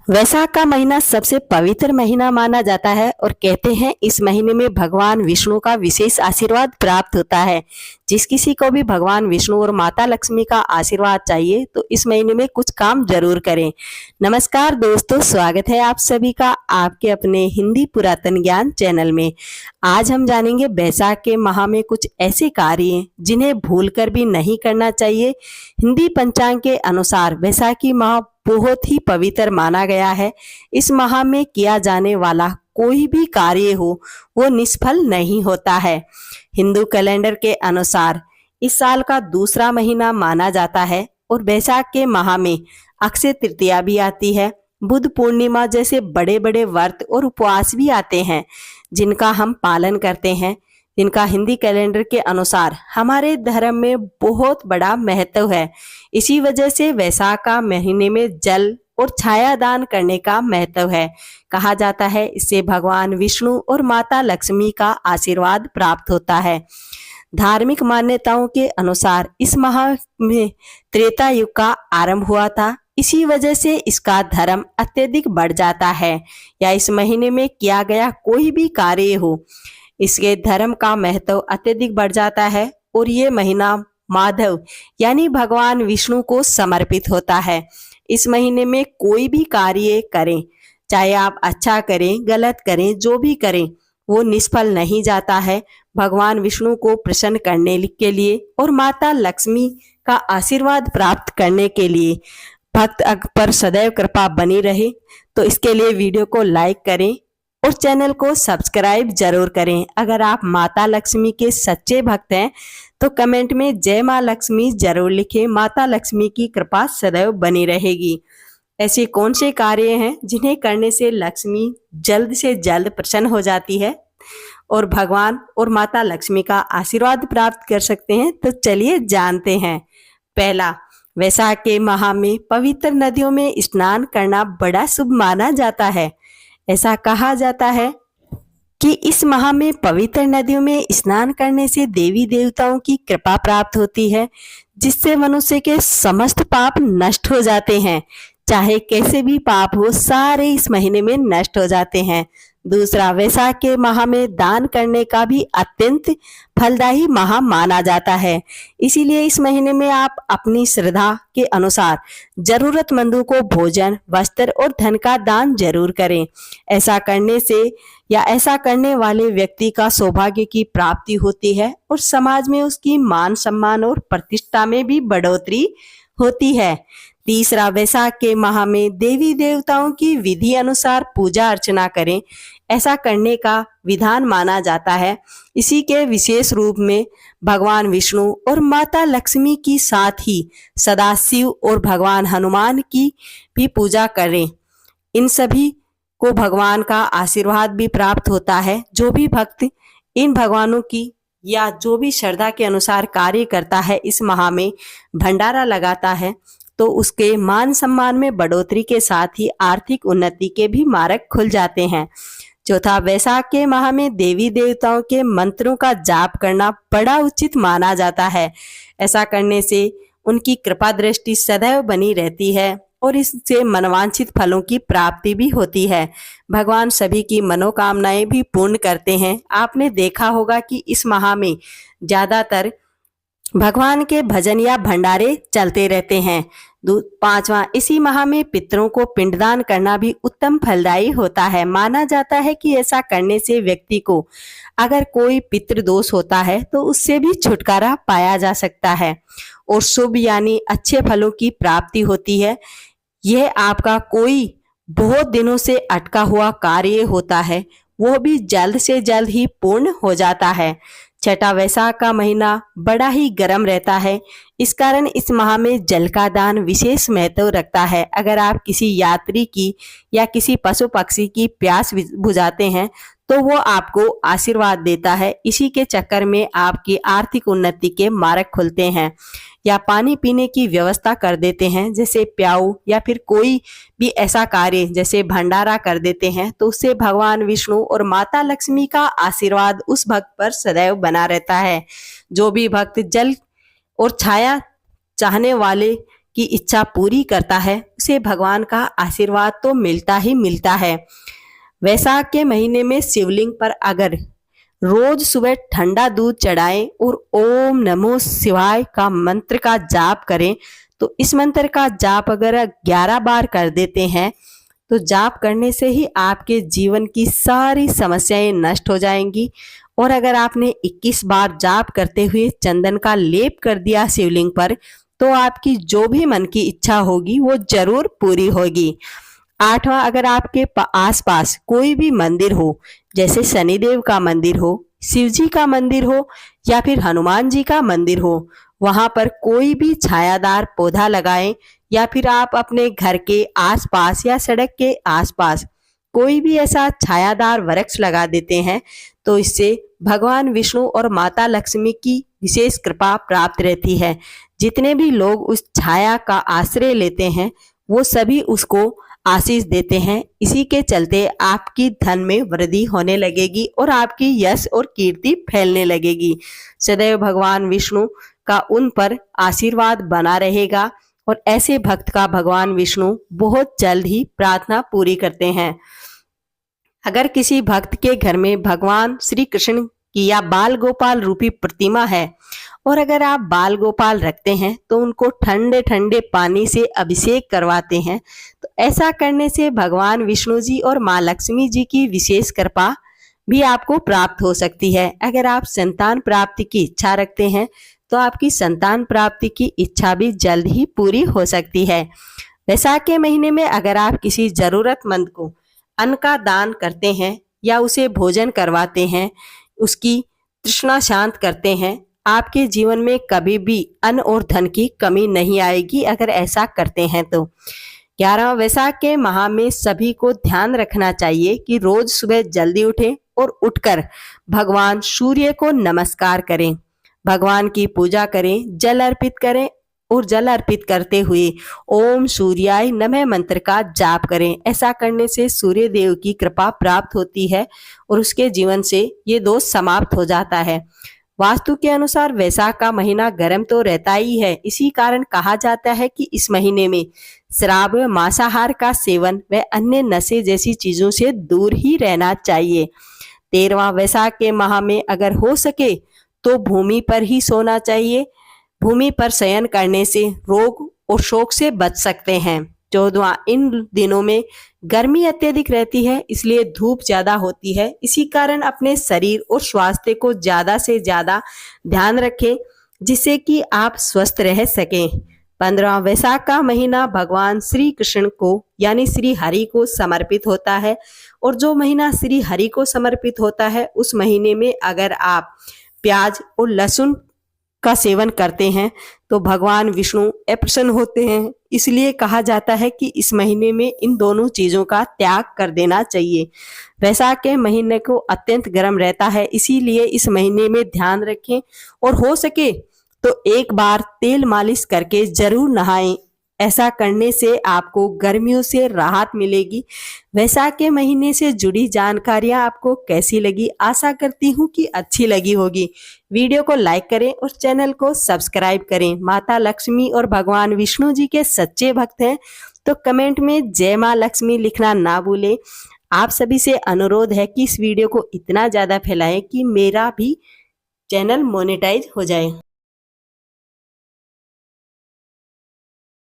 वैशाख का महीना सबसे पवित्र महीना माना जाता है और कहते हैं इस महीने में भगवान विष्णु का विशेष आशीर्वाद प्राप्त होता है। जिस किसी को भी भगवान विष्णु और माता लक्ष्मी का आशीर्वाद चाहिए तो इस महीने में कुछ काम जरूर करें। नमस्कार दोस्तों, स्वागत है आप सभी का आपके अपने हिंदी पुरातन ज्ञान चैनल में। आज हम जानेंगे वैशाख के माह में कुछ ऐसे कार्य जिन्हें भूलकर भी नहीं करना चाहिए। हिंदी पंचांग के अनुसार वैशाखी माह बहुत ही पवित्र माना गया है। इस माह में किया जाने वाला कोई भी कार्य हो वो निष्फल नहीं होता है। हिंदू कैलेंडर के अनुसार इस साल का दूसरा महीना माना जाता है और वैशाख के माह में अक्षय तृतीया भी आती है। बुद्ध पूर्णिमा जैसे बड़े बड़े व्रत और उपवास भी आते हैं जिनका हम पालन करते हैं, जिनका हिंदी कैलेंडर के अनुसार हमारे धर्म में बहुत बड़ा महत्व है। इसी वजह से वैशाख का महीने में जल और छाया दान करने का महत्व है। कहा जाता है इससे भगवान विष्णु और माता लक्ष्मी का आशीर्वाद प्राप्त होता है। धार्मिक मान्यताओं के अनुसार इस माह में त्रेता युग का आरंभ हुआ था। इसी वजह से इसका धर्म अत्यधिक बढ़ जाता है या इस महीने में किया गया कोई भी कार्य हो इसके धर्म का महत्व अत्यधिक बढ़ जाता है और ये महीना माधव यानी भगवान विष्णु को समर्पित होता है। इस महीने में कोई भी कार्य करें, चाहे आप अच्छा करें गलत करें, जो भी करें वो निष्फल नहीं जाता है। भगवान विष्णु को प्रसन्न करने के लिए और माता लक्ष्मी का आशीर्वाद प्राप्त करने के लिए भक्त पर सदैव कृपा बनी रहे। तो इसके लिए वीडियो को लाइक करें और चैनल को सब्सक्राइब जरूर करें। अगर आप माता लक्ष्मी के सच्चे भक्त हैं तो कमेंट में जय माँ लक्ष्मी जरूर लिखें। माता लक्ष्मी की कृपा सदैव बनी रहेगी। ऐसे कौन से कार्य हैं जिन्हें करने से लक्ष्मी जल्द से जल्द प्रसन्न हो जाती है और भगवान और माता लक्ष्मी का आशीर्वाद प्राप्त कर सकते हैं, तो चलिए जानते हैं। पहला, वैशाख के माह में पवित्र नदियों में स्नान करना बड़ा शुभ माना जाता है। ऐसा कहा जाता है कि इस माह में पवित्र नदियों में स्नान करने से देवी देवताओं की कृपा प्राप्त होती है, जिससे मनुष्य के समस्त पाप नष्ट हो जाते हैं। चाहे कैसे भी पाप हो सारे इस महीने में नष्ट हो जाते हैं। दूसरा, वैशाख के माह में दान करने का भी अत्यंत फलदायी माह माना जाता है। इसीलिए इस महीने में आप अपनी श्रद्धा के अनुसार जरूरतमंदों को भोजन, वस्त्र और धन का दान जरूर करें। ऐसा करने से या ऐसा करने वाले व्यक्ति का सौभाग्य की प्राप्ति होती है और समाज में उसकी मान सम्मान और प्रतिष्ठा में भी बढ़ोतरी होती है। तीसरा, वैशाख के माह में देवी देवताओं की विधि अनुसार पूजा अर्चना करें। ऐसा करने का विधान माना जाता है। इसी के विशेष रूप में भगवान विष्णु और माता लक्ष्मी की साथ ही सदाशिव और भगवान हनुमान की भी पूजा करें। इन सभी को भगवान का आशीर्वाद भी प्राप्त होता है। जो भी भक्त इन भगवानों की या जो भी श्रद्धा के अनुसार कार्य करता है, इस माह में भंडारा लगाता है, तो उसके मान सम्मान में बढ़ोतरी के साथ ही आर्थिक उन्नति के भी मार्ग खुल जाते हैं। चौथा, वैशाख के माह में देवी देवताओं के मंत्रों का जाप करना बड़ा उचित माना जाता है। ऐसा करने से उनकी कृपा दृष्टि सदैव बनी रहती है और इससे मनवांछित फलों की प्राप्ति भी होती है। भगवान सभी की मनोकामनाएं भी पूर्ण करते हैं। आपने देखा होगा कि इस माह में ज्यादातर भगवान के भजन या भंडारे चलते रहते हैं। पांचवा, इसी माह में पितरों को पिंडदान करना भी उत्तम फलदायी होता है। माना जाता है कि ऐसा करने से व्यक्ति को अगर कोई पितृदोष होता है तो उससे भी छुटकारा पाया जा सकता है और शुभ यानी अच्छे फलों की प्राप्ति होती है। यह आपका कोई बहुत दिनों से अटका हुआ कार्य होता है वो भी जल्द से जल्द ही पूर्ण हो जाता है। छठा, वैशाख का महीना बड़ा ही गर्म रहता है। इस कारण इस माह में जल का दान विशेष महत्व रखता है। अगर आप किसी यात्री की या किसी पशु पक्षी की प्यास बुझाते हैं तो वो आपको आशीर्वाद देता है। इसी के चक्कर में आपकी आर्थिक उन्नति के मार्ग खुलते हैं। या पानी पीने की व्यवस्था कर देते हैं, जैसे प्याऊ या फिर कोई भी ऐसा कार्य जैसे भंडारा कर देते हैं, तो उससे भगवान विष्णु और माता लक्ष्मी का आशीर्वाद उस भक्त पर सदैव बना रहता है। जो भी भक्त जल और छाया चाहने वाले की इच्छा पूरी करता है उसे भगवान का आशीर्वाद तो मिलता ही मिलता है। वैसाख के महीने में शिवलिंग पर अगर रोज सुबह ठंडा दूध चढ़ाएं और ओम नमो शिवाय का मंत्र का जाप करें, तो इस मंत्र का जाप अगर 11 बार कर देते हैं तो जाप करने से ही आपके जीवन की सारी समस्याएं नष्ट हो जाएंगी। और अगर आपने 21 बार जाप करते हुए चंदन का लेप कर दिया शिवलिंग पर, तो आपकी जो भी मन की इच्छा होगी वो जरूर पूरी होगी। 8वां, अगर आपके आसपास कोई भी मंदिर हो, जैसे शनिदेव का मंदिर हो, शिव जी का मंदिर हो या फिर हनुमान जी का मंदिर हो, वहां पर कोई भी छायादार पौधा लगाएं या फिर आप अपने घर के आसपास या सड़क के आसपास कोई भी ऐसा छायादार वृक्ष लगा देते हैं, तो इससे भगवान विष्णु और माता लक्ष्मी की विशेष कृपा प्राप्त रहती है। जितने भी लोग उस छाया का आश्रय लेते हैं वो सभी उसको आशीष देते हैं। इसी के चलते आपकी धन में वृद्धि होने लगेगी और आपकी यश और कीर्ति फैलने लगेगी। सदैव भगवान विष्णु का उन पर आशीर्वाद बना रहेगा और ऐसे भक्त का भगवान विष्णु बहुत जल्द ही प्रार्थना पूरी करते हैं। अगर किसी भक्त के घर में भगवान श्री कृष्ण की या बाल गोपाल रूपी प्रतिमा है और अगर आप बाल गोपाल रखते हैं तो उनको ठंडे ठंडे पानी से अभिषेक करवाते हैं, तो ऐसा करने से भगवान विष्णु जी और माँ लक्ष्मी जी की विशेष कृपा भी आपको प्राप्त हो सकती है। अगर आप संतान प्राप्ति की इच्छा रखते हैं तो आपकी संतान प्राप्ति की इच्छा भी जल्द ही पूरी हो सकती है। वैसाख के महीने में अगर आप किसी जरूरतमंद को अन्न का दान करते हैं या उसे भोजन करवाते हैं, उसकी तृष्णा शांत करते हैं, आपके जीवन में कभी भी अन्न और धन की कमी नहीं आएगी अगर ऐसा करते हैं तो। 11वां, वैसाख के माह में सभी को ध्यान रखना चाहिए कि रोज सुबह जल्दी उठें और उठकर भगवान सूर्य को नमस्कार करें, भगवान की पूजा करें, जल अर्पित करें और जल अर्पित करते हुए ओम सूर्याय नमः मंत्र का जाप करें। ऐसा करने से सूर्य देव की कृपा प्राप्त होती है और उसके जीवन से ये दोष समाप्त हो जाता है। वास्तु के अनुसार वैसाख का महीना गर्म तो रहता ही है, इसी कारण कहा जाता है कि इस महीने में शराब व मांसाहार का सेवन व अन्य नशे जैसी चीजों से दूर ही रहना चाहिए। 13वां, वैसाख के माह में अगर हो सके तो भूमि पर ही सोना चाहिए। भूमि पर शयन करने से रोग और शोक से बच सकते हैं। 14वां, इन दिनों में गर्मी अत्यधिक रहती है, इसलिए धूप ज्यादा होती है, इसी कारण अपने शरीर और स्वास्थ्य को ज्यादा से ज्यादा ध्यान रखें जिससे कि आप स्वस्थ रह सकें। 15वां, वैसाख का महीना भगवान श्री कृष्ण को यानी श्री हरि को समर्पित होता है और जो महीना श्री हरि को समर्पित होता है उस महीने में अगर आप प्याज और लहसुन का सेवन करते हैं तो भगवान विष्णु अप्रसन्न होते हैं। इसलिए कहा जाता है कि इस महीने में इन दोनों चीजों का त्याग कर देना चाहिए। वैसाख के महीने को अत्यंत गर्म रहता है, इसीलिए इस महीने में ध्यान रखें और हो सके तो एक बार तेल मालिश करके जरूर नहाएं। ऐसा करने से आपको गर्मियों से राहत मिलेगी। वैसाख के महीने से जुड़ी जानकारियां आपको कैसी लगी? आशा करती हूं कि अच्छी लगी होगी। वीडियो को लाइक करें और चैनल को सब्सक्राइब करें। माता लक्ष्मी और भगवान विष्णु जी के सच्चे भक्त हैं तो कमेंट में जय माँ लक्ष्मी लिखना ना भूलें। आप सभी से अनुरोध है कि इस वीडियो को इतना ज़्यादा फैलाएं कि मेरा भी चैनल मोनेटाइज हो जाए।